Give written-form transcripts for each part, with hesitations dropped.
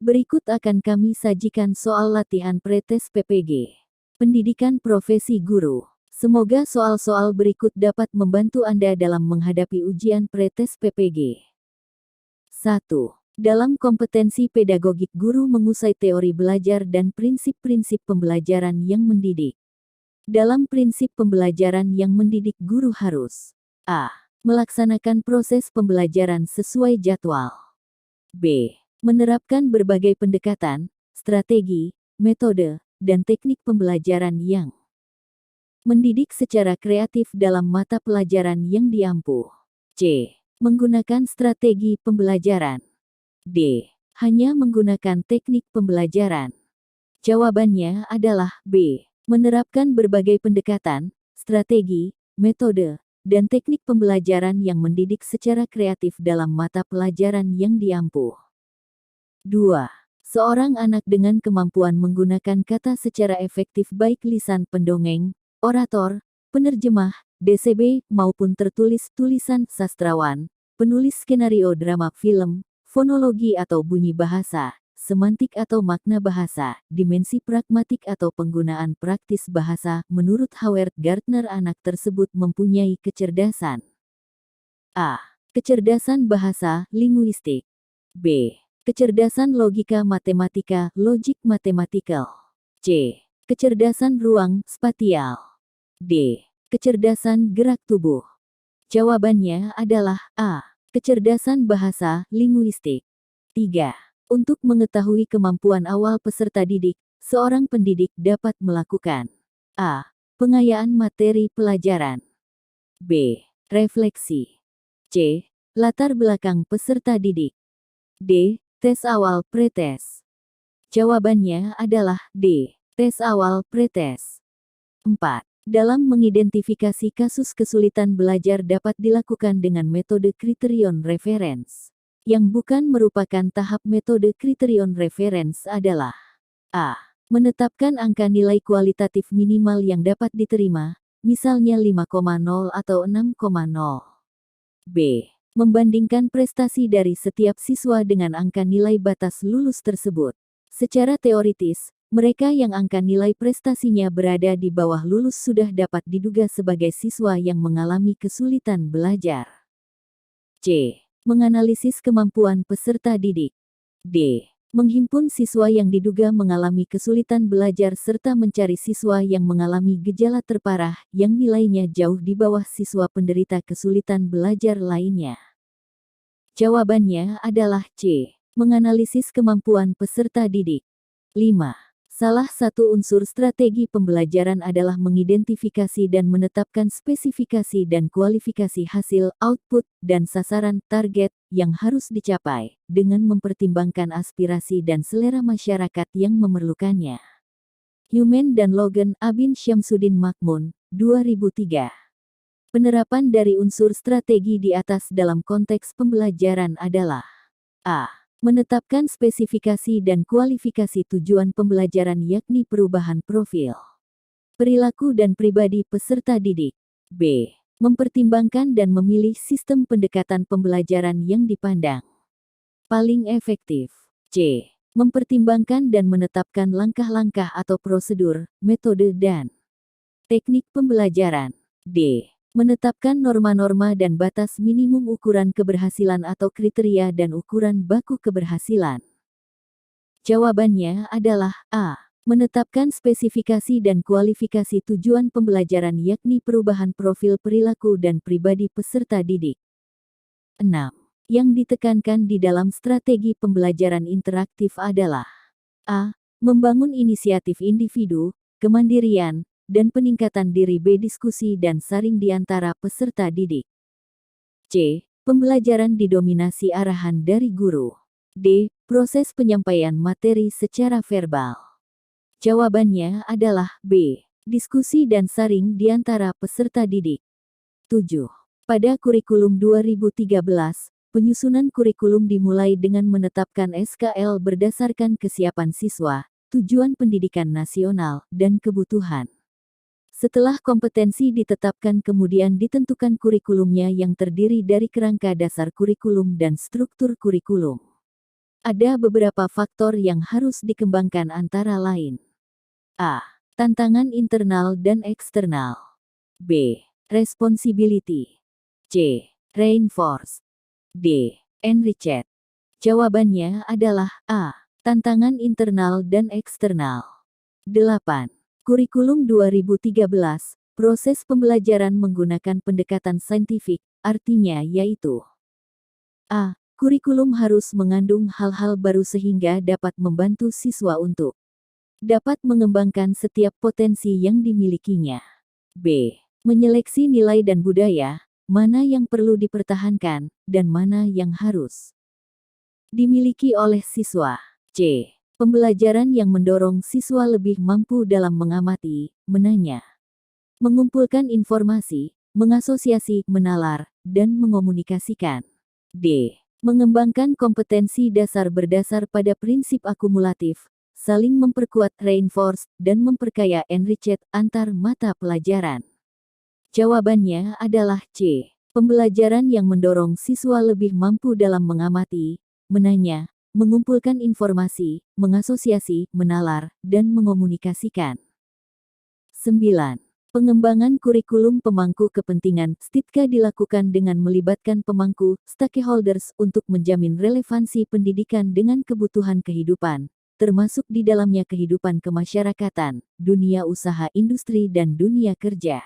Berikut akan kami sajikan soal latihan pretes PPG. Pendidikan profesi guru. Semoga soal-soal berikut dapat membantu Anda dalam menghadapi ujian pretes PPG. 1. Dalam kompetensi pedagogik guru mengusai teori belajar dan prinsip-prinsip pembelajaran yang mendidik. Dalam prinsip pembelajaran yang mendidik guru harus A. Melaksanakan proses pembelajaran sesuai jadwal. B. Menerapkan berbagai pendekatan, strategi, metode, dan teknik pembelajaran yang mendidik secara kreatif dalam mata pelajaran yang diampu. C. Menggunakan strategi pembelajaran. D. Hanya menggunakan teknik pembelajaran. Jawabannya adalah B. Menerapkan berbagai pendekatan, strategi, metode, dan teknik pembelajaran yang mendidik secara kreatif dalam mata pelajaran yang diampu. 2. Seorang anak dengan kemampuan menggunakan kata secara efektif baik lisan pendongeng, orator, penerjemah, DCB, maupun tertulis tulisan sastrawan, penulis skenario drama film, fonologi atau bunyi bahasa, semantik atau makna bahasa, dimensi pragmatik atau penggunaan praktis bahasa, menurut Howard Gardner anak tersebut mempunyai kecerdasan. A. Kecerdasan bahasa, linguistik. B. Kecerdasan logika matematika, logic mathematical. C. Kecerdasan ruang, spatial. D. Kecerdasan gerak tubuh. Jawabannya adalah A. Kecerdasan bahasa, linguistik. 3. Untuk mengetahui kemampuan awal peserta didik, seorang pendidik dapat melakukan A. Pengayaan materi pelajaran. B. Refleksi. C. Latar belakang peserta didik. D. Tes awal pretes. Jawabannya adalah D. Tes awal pretes. 4. Dalam mengidentifikasi kasus kesulitan belajar dapat dilakukan dengan metode kriterion referens. Yang bukan merupakan tahap metode kriterion referens adalah A. Menetapkan angka nilai kualitatif minimal yang dapat diterima, misalnya 5,0 atau 6,0. B. Membandingkan prestasi dari setiap siswa dengan angka nilai batas lulus tersebut. Secara teoritis, mereka yang angka nilai prestasinya berada di bawah lulus sudah dapat diduga sebagai siswa yang mengalami kesulitan belajar. C. Menganalisis kemampuan peserta didik. D. Menghimpun siswa yang diduga mengalami kesulitan belajar serta mencari siswa yang mengalami gejala terparah yang nilainya jauh di bawah siswa penderita kesulitan belajar lainnya. Jawabannya adalah C. Menganalisis kemampuan peserta didik. 5. Salah satu unsur strategi pembelajaran adalah mengidentifikasi dan menetapkan spesifikasi dan kualifikasi hasil, output, dan sasaran target yang harus dicapai, dengan mempertimbangkan aspirasi dan selera masyarakat yang memerlukannya. Human dan Logan, Abin Syamsuddin Makmun, 2003. Penerapan dari unsur strategi di atas dalam konteks pembelajaran adalah A. Menetapkan spesifikasi dan kualifikasi tujuan pembelajaran yakni perubahan profil, perilaku dan pribadi peserta didik. B. Mempertimbangkan dan memilih sistem pendekatan pembelajaran yang dipandang paling efektif. C. Mempertimbangkan dan menetapkan langkah-langkah atau prosedur, metode dan teknik pembelajaran. D. Menetapkan norma-norma dan batas minimum ukuran keberhasilan atau kriteria dan ukuran baku keberhasilan. Jawabannya adalah A. Menetapkan spesifikasi dan kualifikasi tujuan pembelajaran yakni perubahan profil perilaku dan pribadi peserta didik. 6. Yang ditekankan di dalam strategi pembelajaran interaktif adalah A. Membangun inisiatif individu, kemandirian, dan peningkatan diri. B. Diskusi dan saring di antara peserta didik. C. Pembelajaran didominasi arahan dari guru. D. Proses penyampaian materi secara verbal. Jawabannya adalah B. Diskusi dan saring di antara peserta didik. 7. Pada kurikulum 2013, penyusunan kurikulum dimulai dengan menetapkan SKL berdasarkan kesiapan siswa, tujuan pendidikan nasional, dan kebutuhan. Setelah kompetensi ditetapkan kemudian ditentukan kurikulumnya yang terdiri dari kerangka dasar kurikulum dan struktur kurikulum. Ada beberapa faktor yang harus dikembangkan antara lain. A. Tantangan internal dan eksternal. B. Responsibility. C. Reinforce. D. Enriched. Jawabannya adalah A. Tantangan internal dan eksternal. 8. Kurikulum 2013, proses pembelajaran menggunakan pendekatan saintifik, artinya yaitu A. Kurikulum harus mengandung hal-hal baru sehingga dapat membantu siswa untuk dapat mengembangkan setiap potensi yang dimilikinya. B. Menyeleksi nilai dan budaya, mana yang perlu dipertahankan, dan mana yang harus dimiliki oleh siswa. C. Pembelajaran yang mendorong siswa lebih mampu dalam mengamati, menanya, mengumpulkan informasi, mengasosiasi, menalar, dan mengomunikasikan. D. Mengembangkan kompetensi dasar berdasar pada prinsip akumulatif, saling memperkuat reinforce, dan memperkaya enriched antar mata pelajaran. Jawabannya adalah C. Pembelajaran yang mendorong siswa lebih mampu dalam mengamati, menanya, mengumpulkan informasi, mengasosiasi, menalar, dan mengomunikasikan. 9. Pengembangan kurikulum pemangku kepentingan STITKA dilakukan dengan melibatkan pemangku stakeholders untuk menjamin relevansi pendidikan dengan kebutuhan kehidupan, termasuk di dalamnya kehidupan kemasyarakatan, dunia usaha industri dan dunia kerja.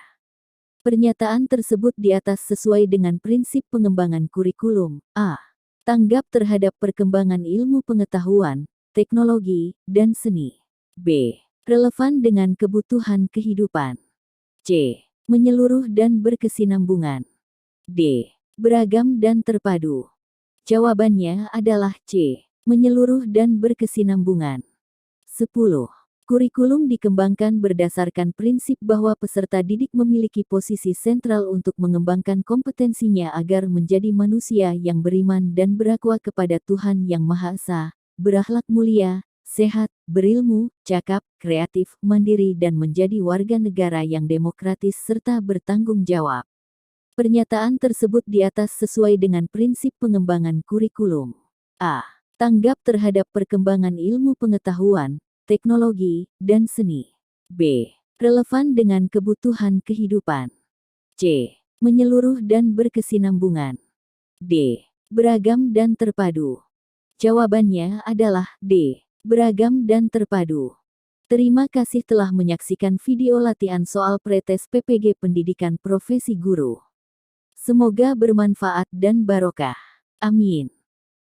Pernyataan tersebut di atas sesuai dengan prinsip pengembangan kurikulum. A. Tanggap terhadap perkembangan ilmu pengetahuan, teknologi, dan seni. B. Relevan dengan kebutuhan kehidupan. C. Menyeluruh dan berkesinambungan. D. Beragam dan terpadu. Jawabannya adalah C. Menyeluruh dan berkesinambungan. 10. Kurikulum dikembangkan berdasarkan prinsip bahwa peserta didik memiliki posisi sentral untuk mengembangkan kompetensinya agar menjadi manusia yang beriman dan berakhlak kepada Tuhan Yang Maha Esa, berakhlak mulia, sehat, berilmu, cakap, kreatif, mandiri dan menjadi warga negara yang demokratis serta bertanggung jawab. Pernyataan tersebut di atas sesuai dengan prinsip pengembangan kurikulum. A. Tanggap terhadap perkembangan ilmu pengetahuan, teknologi, dan seni. B. Relevan dengan kebutuhan kehidupan. C. Menyeluruh dan berkesinambungan. D. Beragam dan terpadu. Jawabannya adalah D. Beragam dan terpadu. Terima kasih telah menyaksikan video latihan soal pretest PPG Pendidikan Profesi Guru. Semoga bermanfaat dan barokah. Amin.